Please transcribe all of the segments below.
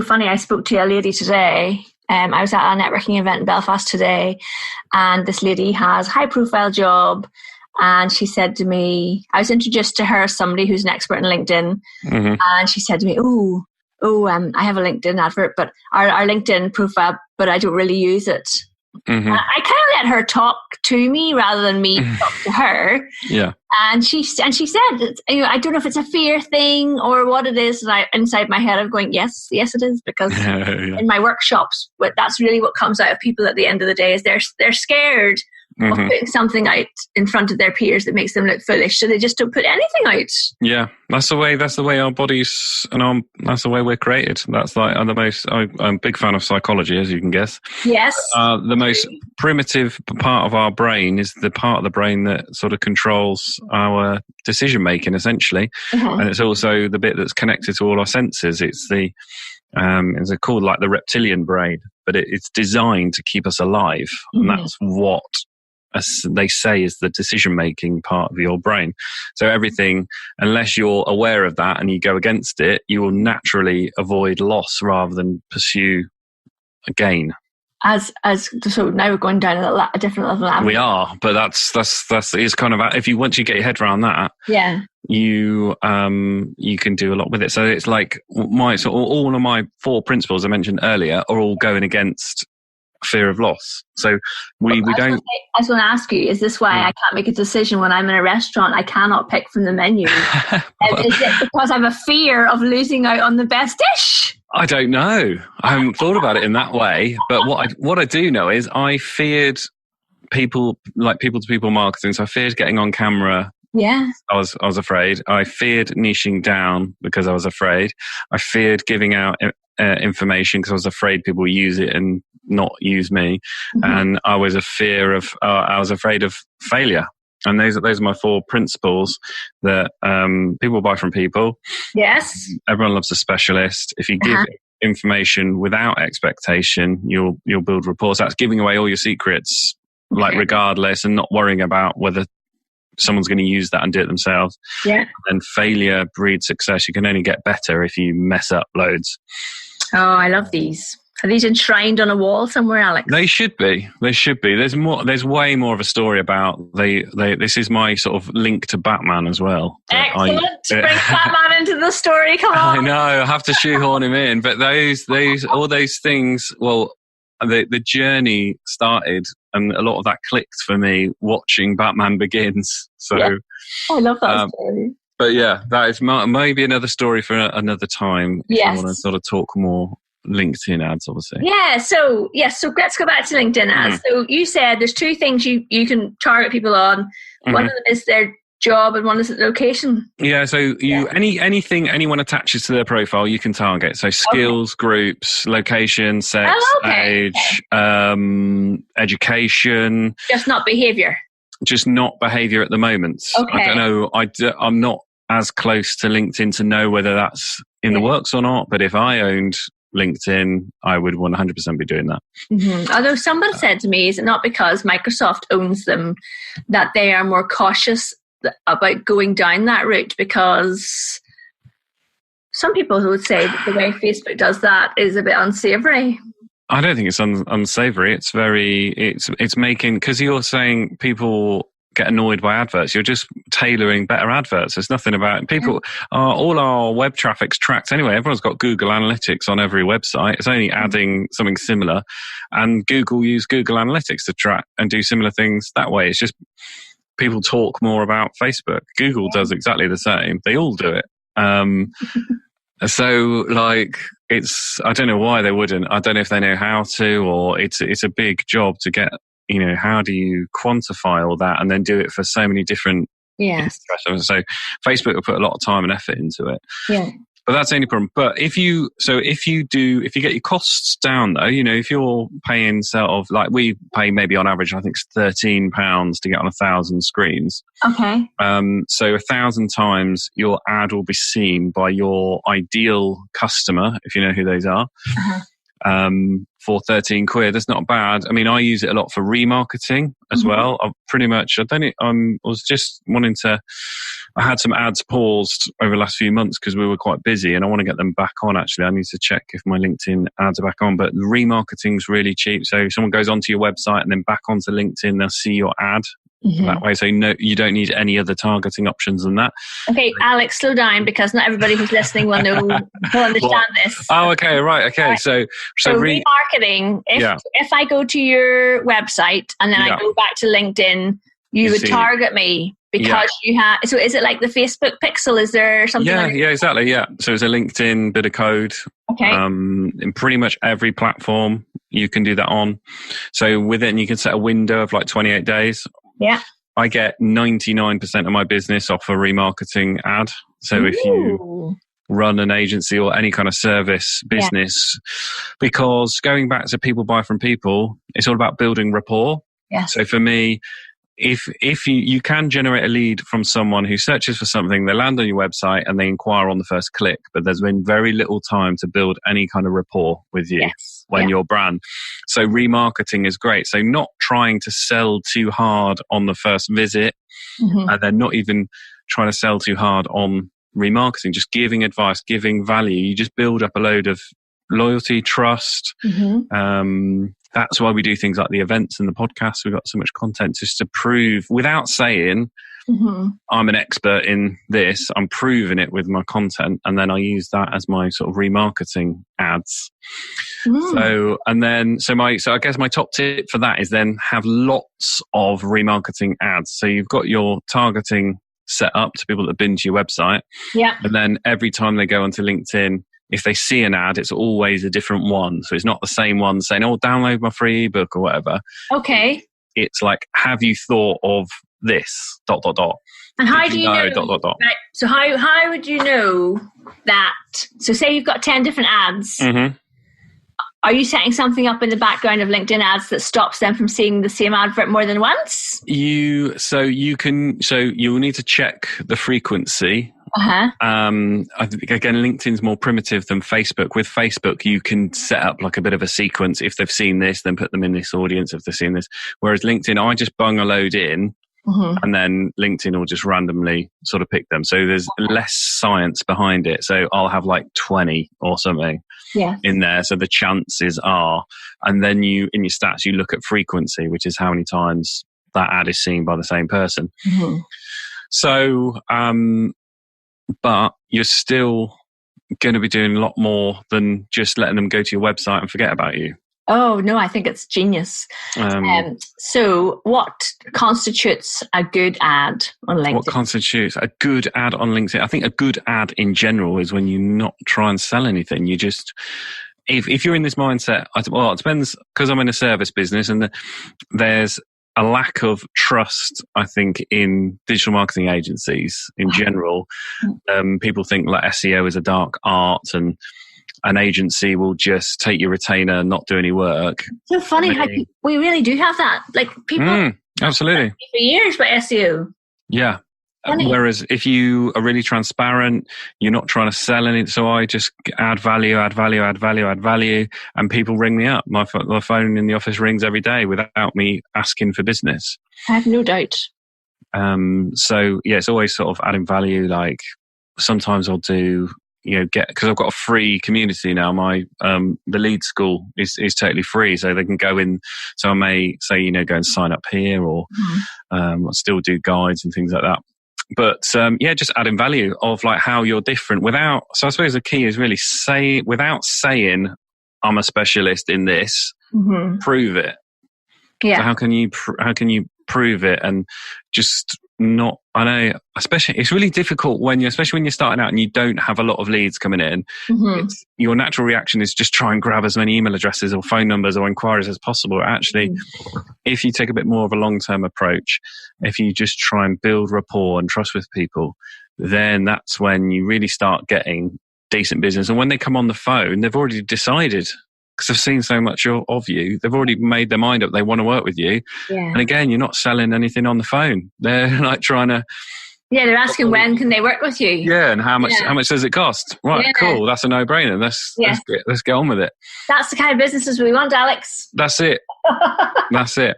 funny, I spoke to a lady today. I was at a networking event in Belfast today, and this lady has a high-profile job, and she said to me, I was introduced to her as somebody who's an expert in LinkedIn, and she said to me, I have a LinkedIn advert, but our LinkedIn profile, but I don't really use it. I kind of let her talk to me rather than me talk to her. Yeah. And she said, I don't know if it's a fear thing or what it is. And inside my head, I'm going, yes, it is, because in my workshops, that's really what comes out of people at the end of the day is they're scared of putting something out in front of their peers that makes them look foolish, so they just don't put anything out. Yeah, that's the way our bodies that's the way we're created. That's like I'm a big fan of psychology, as you can guess. Yes. The most primitive part of our brain is the part of the brain that sort of controls our decision making, essentially, and it's also the bit that's connected to all our senses. It's it's called like the reptilian brain, but it's designed to keep us alive, and that's what, as they say, is the decision-making part of your brain. So everything, unless you're aware of that and you go against it, you will naturally avoid loss rather than pursue a gain. So now we're going down a different level. We are, but that's it's kind of, once you get your head around that, you can do a lot with it. So it's like all of my 4 principles I mentioned earlier are all going against fear of loss. So we don't. I was going to ask you, is this why I can't make a decision when I'm in a restaurant? I cannot pick from the menu. Is it because I have a fear of losing out on the best dish? I don't know. I haven't thought about it in that way. But what I do know is I feared people to people marketing. So I feared getting on camera. Yeah. I was afraid. I feared niching down because I was afraid. I feared giving out information because I was afraid people would use it and not use me. And I was afraid of failure. And those are my 4 principles that people buy from people. Yes. Everyone loves a specialist. If you give information without expectation, you'll build rapport. So that's giving away all your secrets, like regardless, and not worrying about whether someone's going to use that and do it themselves. Yeah. And failure breeds success. You can only get better if you mess up loads. Oh, I love these. Are these enshrined on a wall somewhere, Alex? They should be. There's more. There's way more of a story about this is my sort of link to Batman as well. Excellent. Bring Batman into the story. Come on. I know. I have to shoehorn him in. But all those things. Well, the journey started, and a lot of that clicked for me watching Batman Begins. So I love that story. But yeah, that is maybe another story for another time. If I want to sort of talk more LinkedIn ads, obviously. Yeah, so let's go back to LinkedIn ads. So you said there's 2 things you can target people on. One of them is their job and one is the location. Yeah, so anything anyone attaches to their profile you can target. So skills, groups, location, sex, age, education. Just not behaviour. Just not behaviour at the moment. Okay. I don't know. I'm not as close to LinkedIn to know whether that's in the works or not. But if I owned LinkedIn, I would 100% be doing that. Although somebody said to me, is it not because Microsoft owns them that they are more cautious about going down that route? Because some people would say that the way Facebook does that is a bit unsavoury. I don't think it's unsavoury. It's making, because you're saying people get annoyed by adverts. You're just tailoring better adverts. There's nothing about people. All our web traffic's tracked anyway. Everyone's got Google Analytics on every website. It's only adding something similar, and Google use Google Analytics to track and do similar things that way. It's just people talk more about Facebook. Google does exactly the same. They all do it. So like I don't know why they wouldn't. I don't know if they know how to, or it's a big job to get. How do you quantify all that and then do it for so many different So Facebook will put a lot of time and effort into it. Yeah. But that's the only problem. But if you get your costs down though, if you're paying sort of like we pay maybe on average, I think it's £13 to get on 1,000 screens. Okay. So 1,000 times your ad will be seen by your ideal customer, if you know who those are. for 13 quid. That's not bad. I mean, I use it a lot for remarketing as well. I was just wanting to, I had some ads paused over the last few months because we were quite busy, and I want to get them back on. Actually, I need to check if my LinkedIn ads are back on, but remarketing is really cheap. So if someone goes onto your website and then back onto LinkedIn, they'll see your ad that way. So no, you don't need any other targeting options than that. Okay, Alex, slow down, because not everybody who's listening will understand this. Oh, okay, right, okay. Right. So remarketing. If I go to your website and then I go back to LinkedIn, you would target me because you have. So is it like the Facebook pixel? Is there something? Yeah, exactly. Yeah. So it's a LinkedIn bit of code. Okay. In pretty much every platform you can do that on. So within, you can set a window of like 28 days. Yeah. I get 99% of my business off a remarketing ad. So if you run an agency or any kind of service business, because going back to people buy from people, it's all about building rapport. Yeah. So for me, if you can generate a lead from someone who searches for something, they land on your website and they inquire on the first click, but there's been very little time to build any kind of rapport with you when your brand. So remarketing is great. So not trying to sell too hard on the first visit, and then not even trying to sell too hard on remarketing, just giving advice, giving value. You just build up a load of loyalty, trust. That's why we do things like the events and the podcast. We've got so much content just to prove, without saying I'm an expert in this, I'm proving it with my content, and then I use that as my sort of remarketing ads. So I guess my top tip for that is then have lots of remarketing ads. So you've got your targeting set up to people that have been to your website. Yeah. And then every time they go onto LinkedIn, if they see an ad, it's always a different one. So it's not the same one saying, oh, download my free ebook or whatever. Okay. It's like, have you thought of this, ... And how do you know? ... Right. So how would you know that? So say you've got 10 different ads. Are you setting something up in the background of LinkedIn ads that stops them from seeing the same advert more than once? You'll need to check the frequency. I think, again, LinkedIn's more primitive than Facebook. With Facebook, you can set up like a bit of a sequence. If they've seen this, then put them in this audience. If they've seen this, whereas LinkedIn, I just bung a load in, and then LinkedIn will just randomly sort of pick them. So there's less science behind it. So I'll have like 20 or something in there. So the chances are, and then in your stats, you look at frequency, which is how many times that ad is seen by the same person. So, but you're still going to be doing a lot more than just letting them go to your website and forget about you. Oh, no, I think it's genius. So what constitutes a good ad on LinkedIn? What constitutes a good ad on LinkedIn? I think a good ad in general is when you not try and sell anything. You just, if you're in this mindset, it depends, because I'm in a service business and there's a lack of trust, I think, in digital marketing agencies in general. People think like SEO is a dark art and an agency will just take your retainer and not do any work. So funny how we really do have that. Like people absolutely for years by SEO. Yeah. Whereas if you are really transparent, you're not trying to sell anything. So I just add value, and people ring me up. My phone in the office rings every day without me asking for business. I have no doubt. So yeah, it's always sort of adding value. Like sometimes I'll do, because I've got a free community now. My the lead school is totally free, so they can go in. So I may say, go and sign up here, or I'll still do guides and things like that. But just adding value of like how you're different so I suppose the key is really without saying I'm a specialist in this, prove it. Yeah. So how can you prove it and just not? I know, especially it's really difficult especially when you're starting out and you don't have a lot of leads coming in. Your natural reaction is just try and grab as many email addresses or phone numbers or inquiries as possible. Actually, if you take a bit more of a long-term approach, if you just try and build rapport and trust with people, then that's when you really start getting decent business. And when they come on the phone, they've already decided, because they've seen so much of you, they've already made their mind up, they want to work with you. And again, you're not selling anything on the phone. They're like trying to Yeah, they're asking when can they work with you. Yeah, and how much does it cost? Right, cool. That's a no-brainer. Let's get on with it. That's the kind of businesses we want, Alex. That's it. That's it.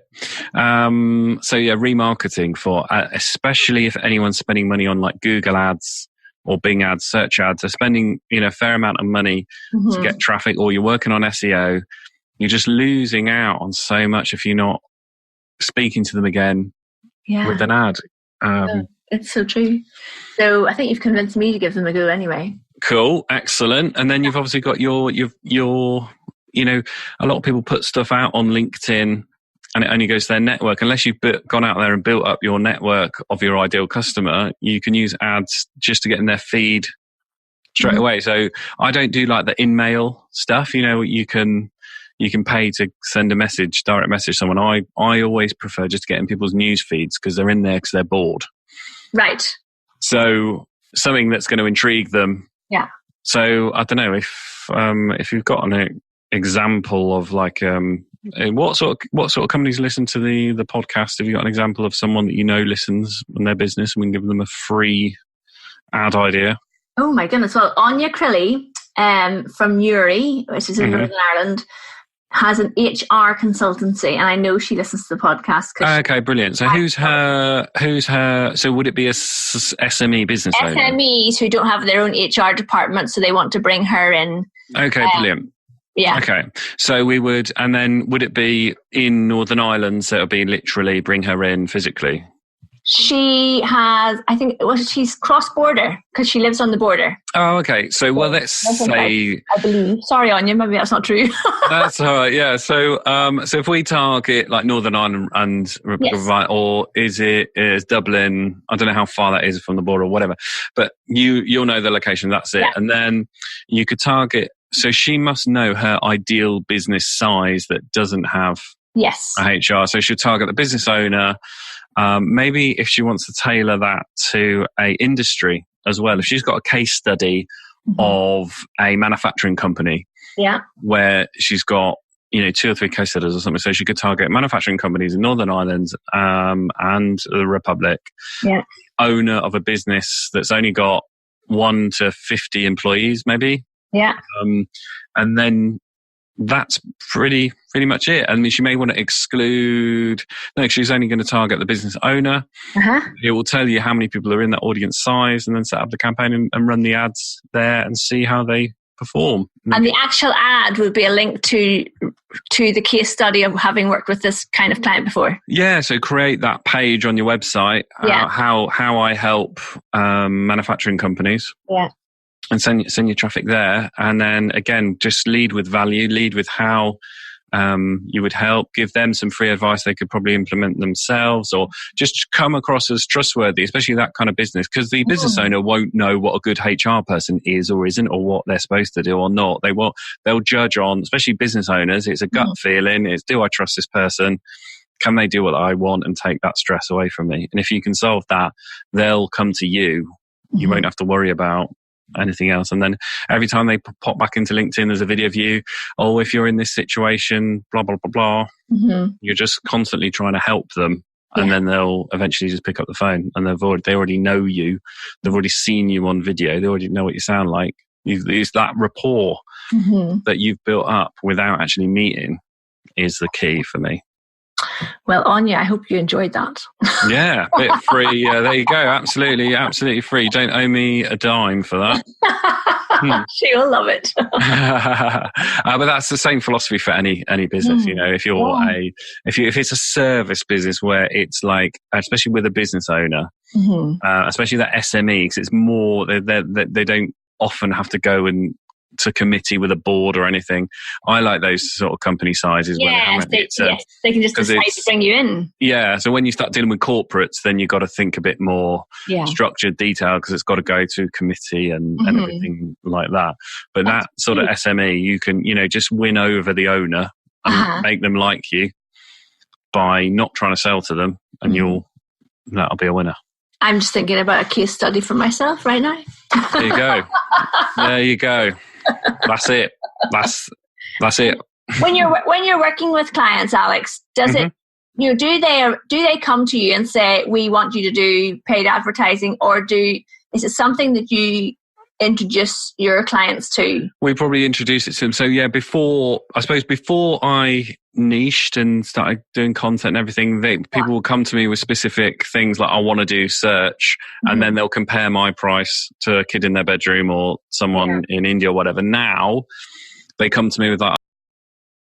So yeah, remarketing for especially if anyone's spending money on like Google ads or Bing ads, search ads, are spending a fair amount of money to get traffic, or you're working on SEO. You're just losing out on so much if you're not speaking to them again with an ad. It's so true. So I think you've convinced me to give them a go anyway. Cool, excellent. And then you've obviously got your a lot of people put stuff out on LinkedIn and it only goes to their network. Unless you've gone out there and built up your network of your ideal customer, you can use ads just to get in their feed straight away. So I don't do like the in-mail stuff. You can pay to send a message, direct message someone. I always prefer just to get in people's news feeds because they're in there because they're bored. Right. So something that's going to intrigue them. Yeah. So I don't know if you've got an example of like what sort of companies listen to the podcast. Have you got an example of someone that listens and their business, and we can give them a free ad idea? Oh my goodness! Well, Anya Crilly from Newry, which is in Northern Ireland, has an HR consultancy, and I know she listens to the podcast. Okay, brilliant. So who's her? So would it be a SME business owner? SMEs who don't have their own HR department, so they want to bring her in. Okay, brilliant. Yeah. Okay. So we would, and then would it be in Northern Ireland? So it would be literally bring her in physically. She has, I think, she's cross-border because she lives on the border. Oh, okay. So, well, let's say... I believe. Sorry, Anya, maybe that's not true. That's all right, yeah. So if we target like Northern Ireland and or is Dublin, I don't know how far that is from the border or whatever, but you'll know the location, that's it. Yeah. And then you could target, so she must know her ideal business size that doesn't have a HR. So she'll target the business owner. Maybe if she wants to tailor that to a industry as well, if she's got a case study of a manufacturing company, where she's got 2 or 3 case studies or something, so she could target manufacturing companies in Northern Ireland and the Republic, owner of a business that's only got 1 to 50 employees, maybe, and then that's pretty much it. I mean, she may want to exclude... No, she's only going to target the business owner. It will tell you how many people are in that audience size and then set up the campaign and run the ads there and see how they perform. And the actual ad would be a link to the case study of having worked with this kind of client before. Yeah, so create that page on your website, how I help manufacturing companies. Yeah. And send your traffic there. And then again, just lead with value, lead with how you would help, give them some free advice they could probably implement themselves, or just come across as trustworthy, especially that kind of business, because the business owner won't know what a good HR person is or isn't, or what they're supposed to do or not. They'll judge on, especially business owners, it's a gut feeling, it's do I trust this person? Can they do what I want and take that stress away from me? And if you can solve that, they'll come to you. You won't have to worry about anything else. And then every time they pop back into LinkedIn, there's a video of you. Oh, if you're in this situation, blah, blah, blah, blah. You're just constantly trying to help them. And then they'll eventually just pick up the phone, and they already know you. They've already seen you on video. They already know what you sound like. It's that rapport that you've built up without actually meeting is the key for me. Well, Anya, I hope you enjoyed that. Yeah, bit free. There you go. Absolutely free. Don't owe me a dime for that. She will love it. But that's the same philosophy for any business. If you're if it's a service business where it's like, especially with a business owner, especially that SME, because it's more they don't often have to go and to committee with a board or anything. I like those sort of company sizes. Yes, they can just decide to bring you in. Yeah, so when you start dealing with corporates, then you've got to think a bit more structured detail, because it's got to go to committee and everything like that. But that sort of SME, you can, just win over the owner and make them like you by not trying to sell to them, and that'll be a winner. I'm just thinking about a case study for myself right now. There you go. There you go. That's it. That's it. When you're working with clients, Alex, does it You know, do they come to you and say, we want you to do paid advertising, or is it something that you introduce your clients to? We probably introduce it to them. So yeah, before I niched and started doing content and everything, people will come to me with specific things like, I want to do search, and then they'll compare my price to a kid in their bedroom or someone in India or whatever. Now they come to me with like,